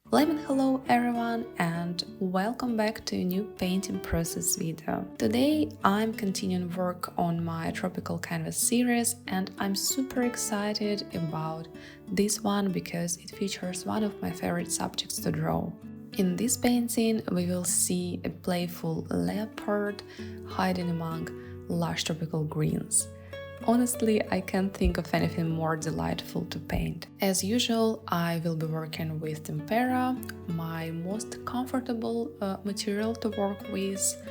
Flaming hello everyone and welcome back to a new painting process video. Today I'm continuing work on my tropical canvas series and I'm super excited about this one because it features one of my favorite subjects to draw. In this painting we will see a playful leopard hiding among lush tropical greens. Honestly, I can't think of anything more delightful to paint. As usual, I will be working with tempera, my most comfortable material to work with.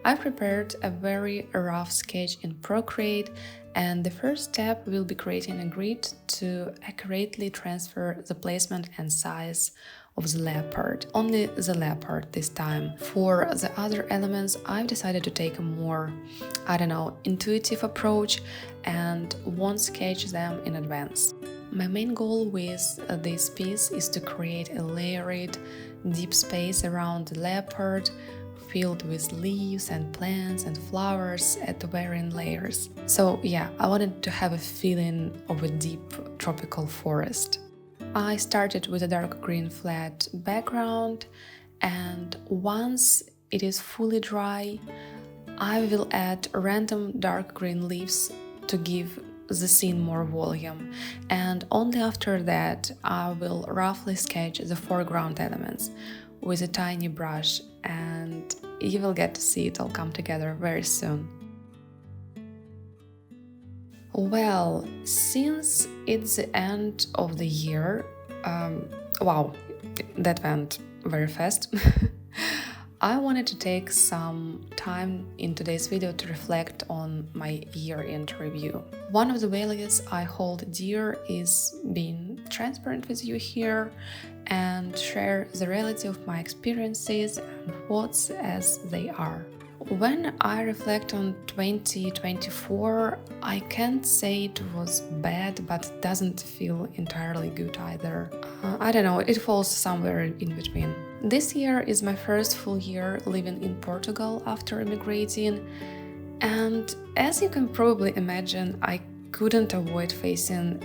I prepared a very rough sketch in Procreate, and the first step will be creating a grid to accurately transfer the placement and size of the leopard. Only the leopard this time. For the other elements, I've decided to take a more, intuitive approach and won't sketch them in advance. My main goal with this piece is to create a layered, deep space around the leopard, filled with leaves and plants and flowers at varying layers. So yeah, I wanted to have a feeling of a deep tropical forest. I started with a dark green flat background, and once it is fully dry, I will add random dark green leaves to give the scene more volume, and only after that I will roughly sketch the foreground elements with a tiny brush, and you will get to see it all come together very soon. Well, since it's the end of the year, wow, that went very fast. I wanted to take some time in today's video to reflect on my year-end review. One of the values I hold dear is being transparent with you here and share the reality of my experiences and thoughts as they are. When I reflect on 2024, I can't say it was bad, but it doesn't feel entirely good either. I don't know, it falls somewhere in between. This year is my first full year living in Portugal after immigrating, and as you can probably imagine, I couldn't avoid facing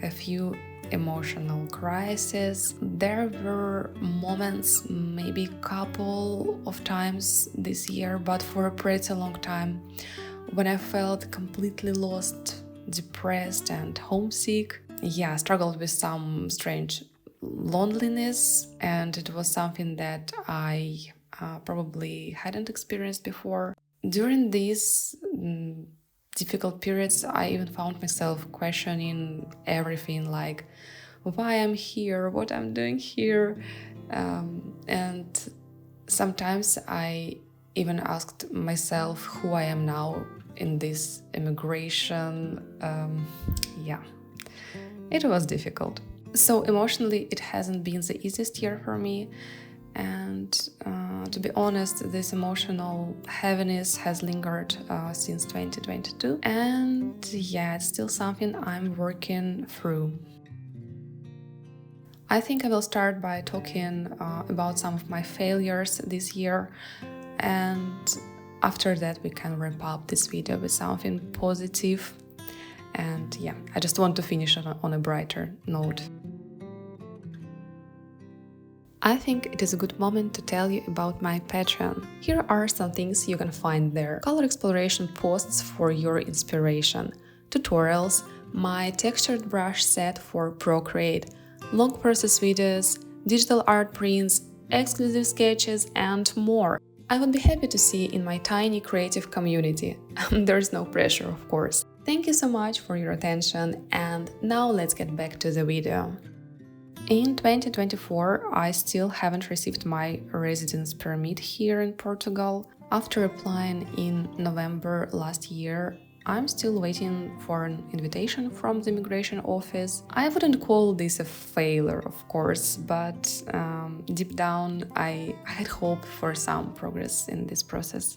a few emotional crisis. There were moments, maybe a couple of times this year, but for a pretty long time, when I felt completely lost, depressed and homesick. Yeah, I struggled with some strange loneliness, and it was something that I probably hadn't experienced before. During these difficult periods, I even found myself questioning everything, like why I'm here, what I'm doing here, and sometimes I even asked myself who I am now in this immigration. It was difficult. So emotionally, it hasn't been the easiest year for me. And to be honest, this emotional heaviness has lingered since 2022. And yeah, it's still something I'm working through. I think I will start by talking about some of my failures this year. And after that, we can wrap up this video with something positive. And yeah, I just want to finish on a brighter note. I think it is a good moment to tell you about my Patreon. Here are some things you can find there. Color exploration posts for your inspiration, tutorials, my textured brush set for Procreate, long process videos, digital art prints, exclusive sketches, and more. I would be happy to see you in my tiny creative community. There's no pressure, of course. Thank you so much for your attention, and now let's get back to the video. In 2024, I still haven't received my residence permit here in Portugal. After applying in November last year, I'm still waiting for an invitation from the immigration office. I wouldn't call this a failure, of course, but deep down I had hope for some progress in this process.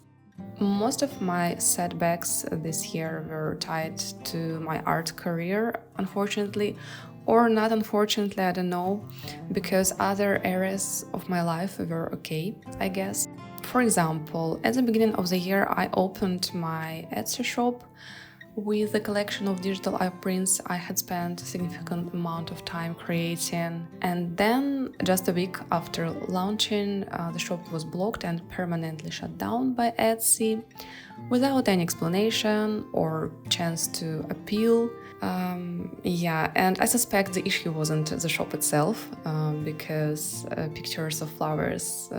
Most of my setbacks this year were tied to my art career, unfortunately, or not unfortunately, I don't know, because other areas of my life were okay, I guess. For example, at the beginning of the year, I opened my Etsy shop, With the collection of digital art prints, I had spent a significant amount of time creating, and then just a week after launching, the shop was blocked and permanently shut down by Etsy without any explanation or chance to appeal. And I suspect the issue wasn't the shop itself, because pictures of flowers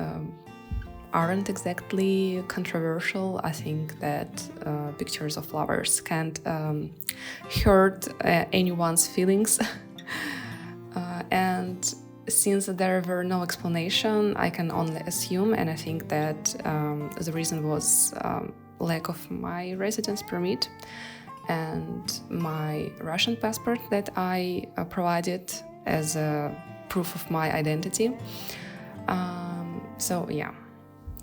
aren't exactly controversial. I think that pictures of flowers can't hurt anyone's feelings. And since there were no explanation, I can only assume, and I think that the reason was lack of my residence permit and my Russian passport that I provided as a proof of my identity.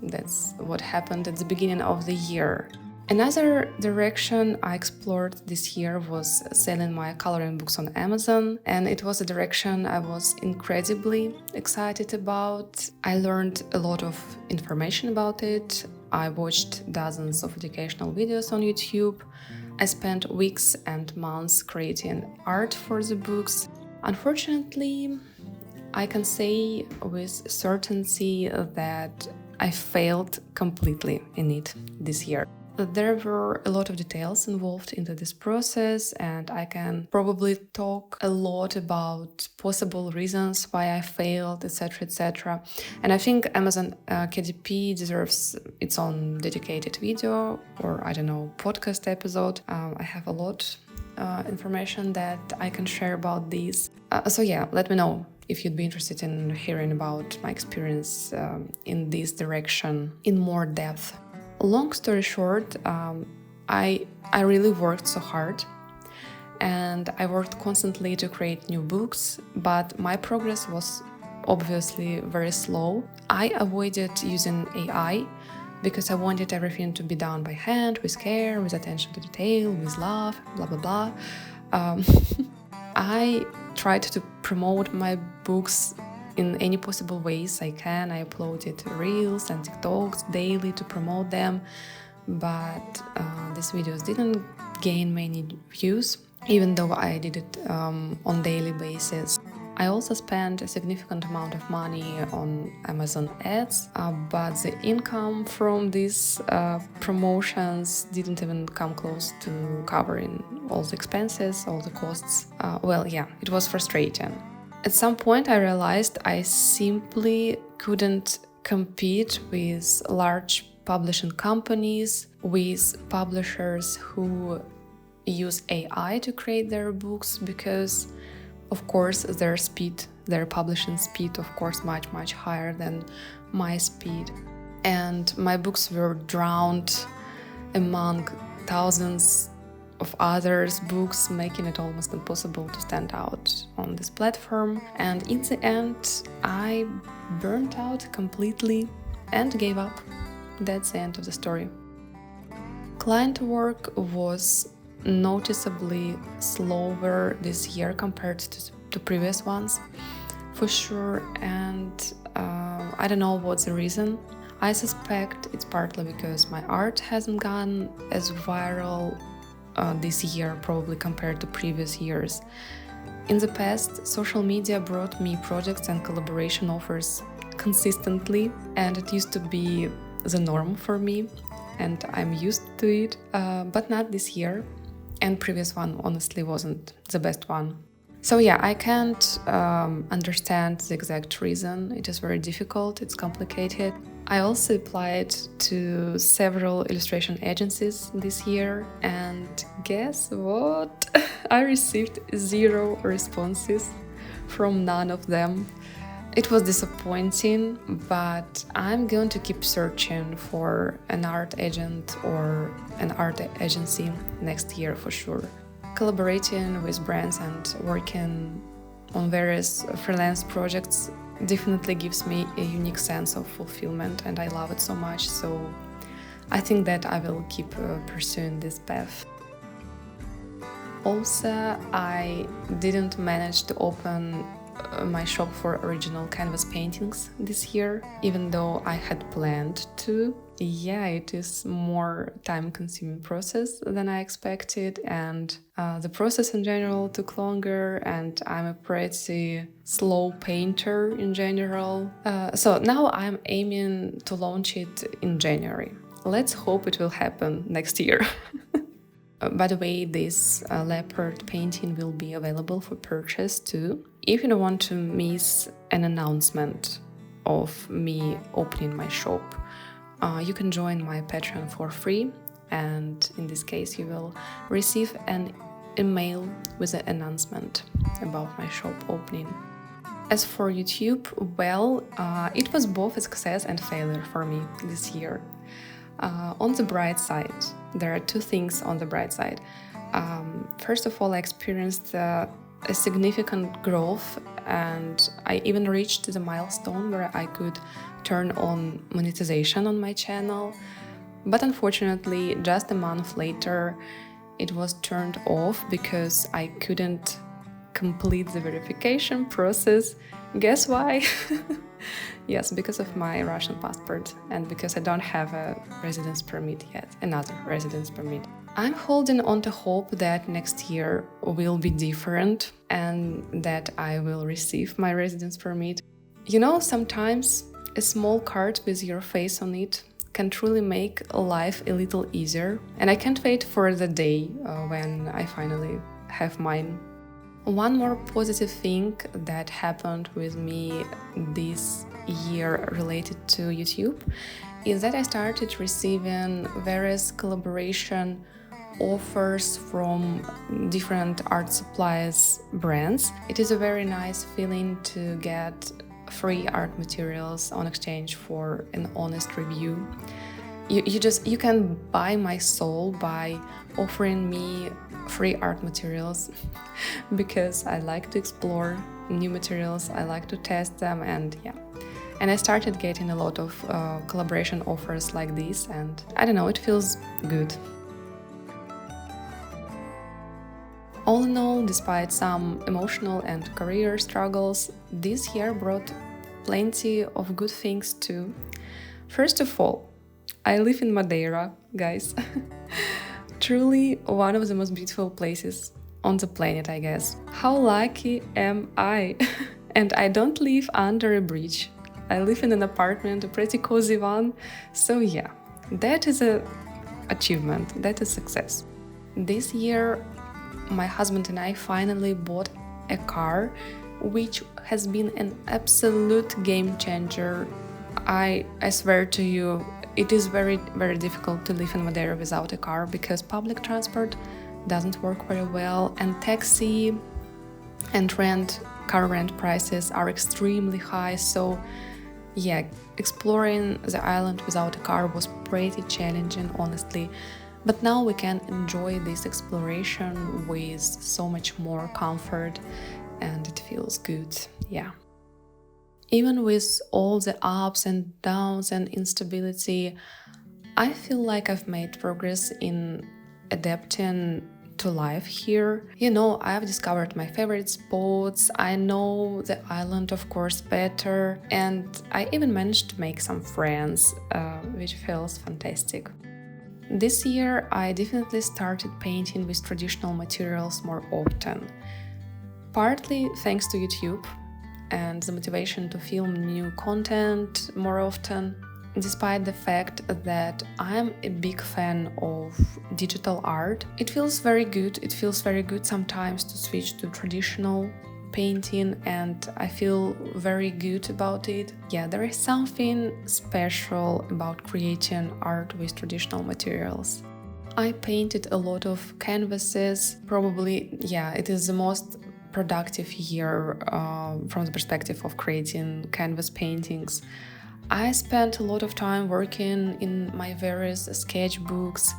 That's what happened at the beginning of the year. Another direction I explored this year was selling my coloring books on Amazon, and it was a direction I was incredibly excited about. I learned a lot of information about it. I watched dozens of educational videos on YouTube. I spent weeks and months creating art for the books. Unfortunately, I can say with certainty that I failed completely in it this year. There were a lot of details involved into this process, and I can probably talk a lot about possible reasons why I failed, etc., etc. And I think Amazon KDP deserves its own dedicated video or, podcast episode. I have a lot information that I can share about these. Let me know if you'd be interested in hearing about my experience in this direction in more depth. Long story short, I really worked so hard, and I worked constantly to create new books, but my progress was obviously very slow. I avoided using AI because I wanted everything to be done by hand, with care, with attention to detail, with love, blah, blah, blah. I tried to promote my books in any possible ways I can. I uploaded Reels and TikToks daily to promote them, but these videos didn't gain many views, even though I did it on daily basis. I also spent a significant amount of money on Amazon ads, but the income from these promotions didn't even come close to covering all the expenses, all the costs. It was frustrating. At some point, I realized I simply couldn't compete with large publishing companies, with publishers who use AI to create their books, because, of course, their publishing speed, of course, much, much higher than my speed. And my books were drowned among thousands of others' books, making it almost impossible to stand out on this platform. And in the end, I burnt out completely and gave up. That's the end of the story. Client work was noticeably slower this year compared to previous ones, for sure, and I don't know what's the reason. I suspect it's partly because my art hasn't gone as viral this year, probably compared to previous years. In the past, social media brought me projects and collaboration offers consistently, and it used to be the norm for me, and I'm used to it, but not this year, and previous one honestly wasn't the best one. So I can't understand the exact reason. It is very difficult, it's complicated. I also applied to several illustration agencies this year, and guess what? I received 0 responses from none of them. It was disappointing, but I'm going to keep searching for an art agent or an art agency next year for sure. Collaborating with brands and working on various freelance projects definitely gives me a unique sense of fulfillment, and I love it so much, so I think that I will keep pursuing this path. Also, I didn't manage to open my shop for original canvas paintings this year, even though I had planned to. Yeah, it is more time-consuming process than I expected, and the process in general took longer, and I'm a pretty slow painter in general. So now I'm aiming to launch it in January. Let's hope it will happen next year. By the way, this leopard painting will be available for purchase too. If you don't want to miss an announcement of me opening my shop, you can join my Patreon for free, and in this case you will receive an email with an announcement about my shop opening. As for YouTube, well, it was both a success and failure for me this year. On the bright side, there are two things on the bright side. First of all, I experienced a significant growth, and I even reached the milestone where I could turn on monetization on my channel. But unfortunately, just a month later, it was turned off because I couldn't complete the verification process. Guess why? Yes, because of my Russian passport and because I don't have a residence permit yet, another residence permit. I'm holding on to hope that next year will be different and that I will receive my residence permit. You know, sometimes a small card with your face on it can truly make life a little easier, and I can't wait for the day when I finally have mine. One more positive thing that happened with me this year related to YouTube is that I started receiving various collaboration offers from different art supplies brands. It is a very nice feeling to get free art materials on exchange for an honest review. You can buy my soul by offering me free art materials because I like to explore new materials, I like to test them, and I started getting a lot of collaboration offers like this, and I don't know, it feels good. All in all, despite some emotional and career struggles, this year brought plenty of good things too. First of all, I live in Madeira, guys. Truly one of the most beautiful places on the planet, I guess. How lucky am I? And I don't live under a bridge. I live in an apartment, a pretty cozy one. So yeah, that is an achievement, that is success. This year, my husband and I finally bought a car, which has been an absolute game changer. I swear to you, it is very, very difficult to live in Madeira without a car because public transport doesn't work very well, and taxi and car rent prices are extremely high. So yeah, exploring the island without a car was pretty challenging, honestly. But now we can enjoy this exploration with so much more comfort, and it feels good, yeah. Even with all the ups and downs and instability, I feel like I've made progress in adapting to life here. You know, I've discovered my favorite spots, I know the island, of course, better, and I even managed to make some friends, which feels fantastic. This year, I definitely started painting with traditional materials more often, partly thanks to YouTube and the motivation to film new content more often, despite the fact that I'm a big fan of digital art. It feels very good sometimes to switch to traditional painting, and I feel very good about it. Yeah, there is something special about creating art with traditional materials. I painted a lot of canvases. Probably, yeah, it is the most productive year from the perspective of creating canvas paintings. I spent a lot of time working in my various sketchbooks,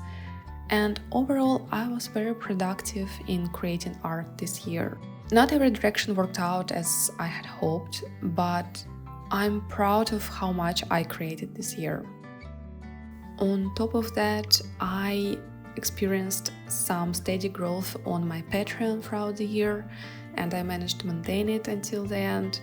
and overall I was very productive in creating art this year. Not every direction worked out as I had hoped, but I'm proud of how much I created this year. On top of that, I experienced some steady growth on my Patreon throughout the year, and I managed to maintain it until the end.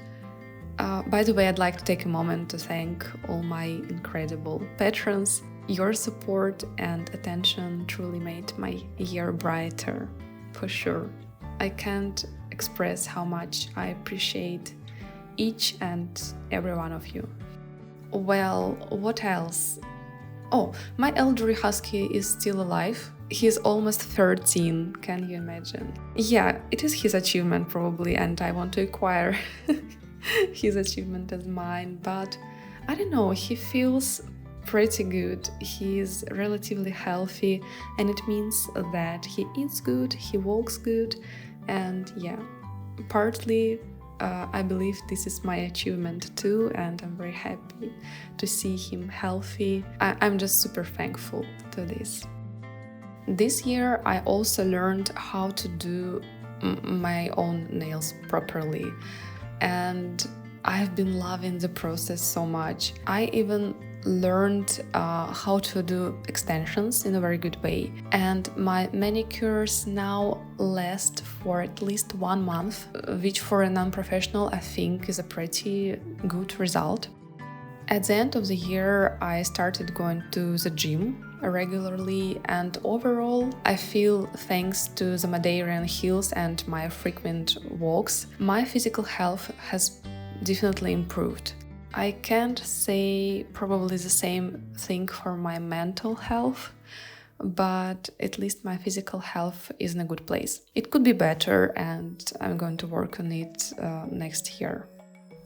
By the way, I'd like to take a moment to thank all my incredible patrons. Your support and attention truly made my year brighter, for sure. I can't express how much I appreciate each and every one of you. Well, what else? Oh, my elderly husky is still alive. He's almost 13, can you imagine? Yeah, it is his achievement probably, and I want to acquire his achievement as mine, but I don't know, he feels pretty good. He is relatively healthy, and it means that he eats good, he walks good, and yeah, partly I believe this is my achievement too, and I'm very happy to see him healthy. I'm just super thankful to this. This year I also learned how to do my own nails properly, and I've been loving the process so much. I even learned how to do extensions in a very good way, and my manicures now last for at least 1 month, which for a non-professional I think is a pretty good result. At the end of the year I started going to the gym regularly, and overall I feel, thanks to the Madeiran hills and my frequent walks, my physical health has definitely improved. I can't say probably the same thing for my mental health, but at least my physical health is in a good place. It could be better, and I'm going to work on it next year.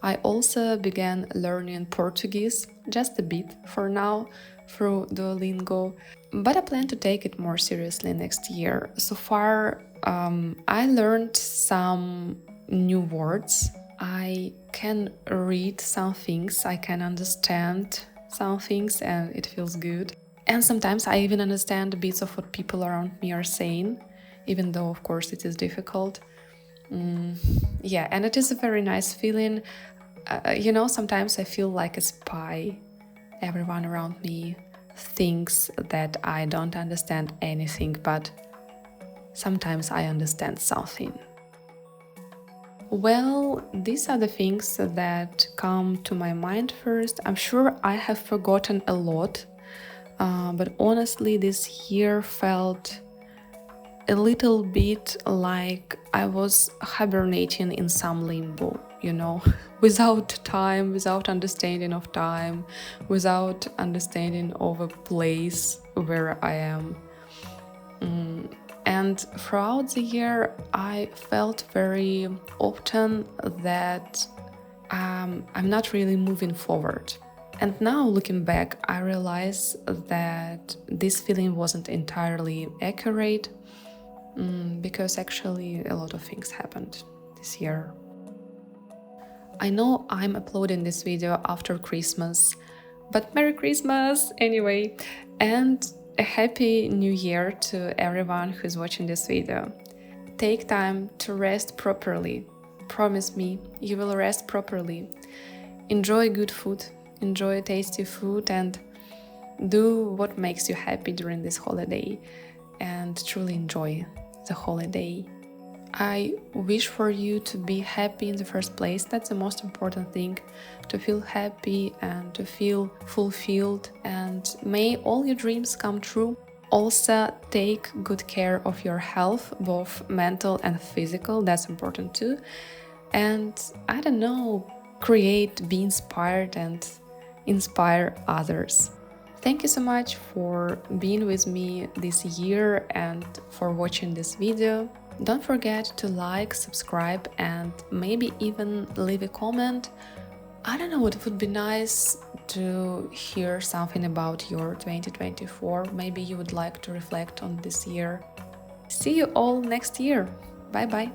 I also began learning Portuguese, just a bit for now, through Duolingo, but I plan to take it more seriously next year. So far, I learned some new words. I can read some things, I can understand some things, and it feels good. And sometimes I even understand bits of what people around me are saying, even though, of course, it is difficult. Yeah, and it is a very nice feeling. Sometimes I feel like a spy. Everyone around me thinks that I don't understand anything, but sometimes I understand something. Well, these are the things that come to my mind first. I'm sure I have forgotten a lot, but honestly, this year felt a little bit like I was hibernating in some limbo, without time, without understanding of time, without understanding of a place where I am. And throughout the year, I felt very often that I'm not really moving forward. And now, looking back, I realize that this feeling wasn't entirely accurate, because actually a lot of things happened this year. I know I'm uploading this video after Christmas, but Merry Christmas anyway, and a Happy New Year to everyone who's watching this video. Take time to rest properly. Promise me, you will rest properly. Enjoy good food, enjoy tasty food, and do what makes you happy during this holiday, and truly enjoy the holiday. I wish for you to be happy in the first place. That's the most important thing, to feel happy and to feel fulfilled, and may all your dreams come true. Also, take good care of your health, both mental and physical. That's important too. And I don't know, create, be inspired, and inspire others. Thank you so much for being with me this year and for watching this video. Don't forget to like, subscribe, and maybe even leave a comment. I don't know, it would be nice to hear something about your 2024. Maybe you would like to reflect on this year. See you all next year. Bye bye.